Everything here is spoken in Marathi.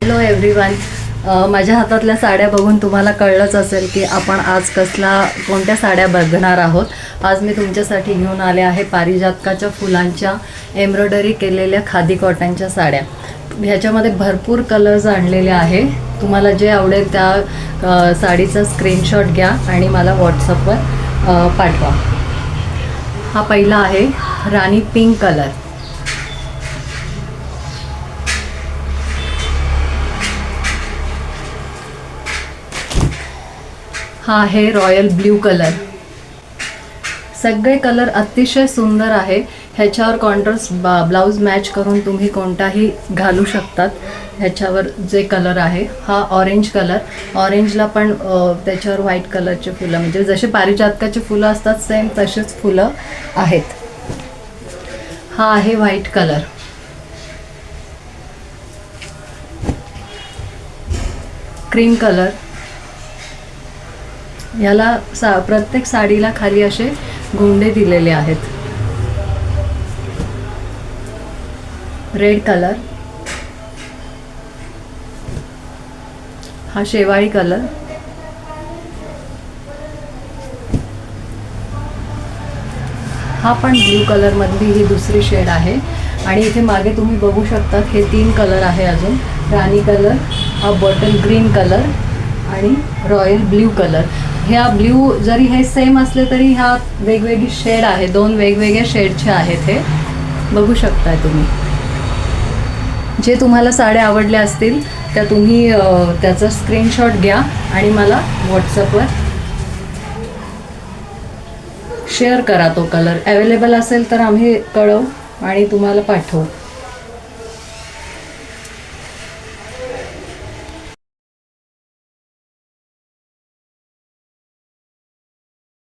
हॅलो एव्हरीवन, माझ्या हातातल्या साड्या बघून तुम्हाला कळलंच असेल की आपण आज कोणत्या साड्या बघणार आहोत। आज मी तुमच्यासाठी घेऊन आले आहे पारिजातकाच्या फुलांच्या एम्ब्रॉयडरी केलेल्या खादी कॉटनच्या साड्या। ह्याच्यामध्ये भरपूर कलर्स आणलेले आहे। तुम्हाला जे आवडेल त्या साडीचा स्क्रीनशॉट घ्या आणि मला व्हॉट्सअपवर पाठवा। हा पहिला आहे राणी पिंक कलर, हा आहे रॉयल ब्ल्यू कलर। सगळे कलर अतिशय सुंदर आहे। ह्याच्यावर कॉन्ट्रास्ट ब्लाउज मॅच करून तुम्ही कोणताही घालू शकतात। ह्याच्यावर जे कलर आहे हा ऑरेंज कलर, ऑरेंजला पण त्याच्यावर व्हाईट कलरचे फुलं, म्हणजे जसे पारिजातकाचे फुलं असतात सेम तसेच फुलं आहेत। हा आहे व्हाईट कलर, क्रीम कलर। याला प्रत्येक साडीला खाली असे गोंडे दिलेले आहेत। रेड कलर, हा शेवाळी कलर, हा पण ब्ल्यू कलर मधली ही दुसरी शेड आहे। आणि इथे मागे तुम्ही बघू शकता हे 3 कलर आहे अजून, राणी कलर, हा बॉटल ग्रीन कलर आणि रॉयल ब्ल्यू कलर। ह्या ब्ल्यू जरी हे सेम असले तरी ह्या वेगवेगळी शेड आहे, 2 वेगवेगळ्या शेडचे आहेत। हे बघू शकताय तुम्ही। जे तुम्हाला साड्या आवडल्या असतील त्या तुम्ही त्याचा स्क्रीनशॉट घ्या आणि मला व्हॉट्सअपवर शेअर करा। तो कलर अवेलेबल असेल तर आम्ही कळवू आणि तुम्हाला पाठवू।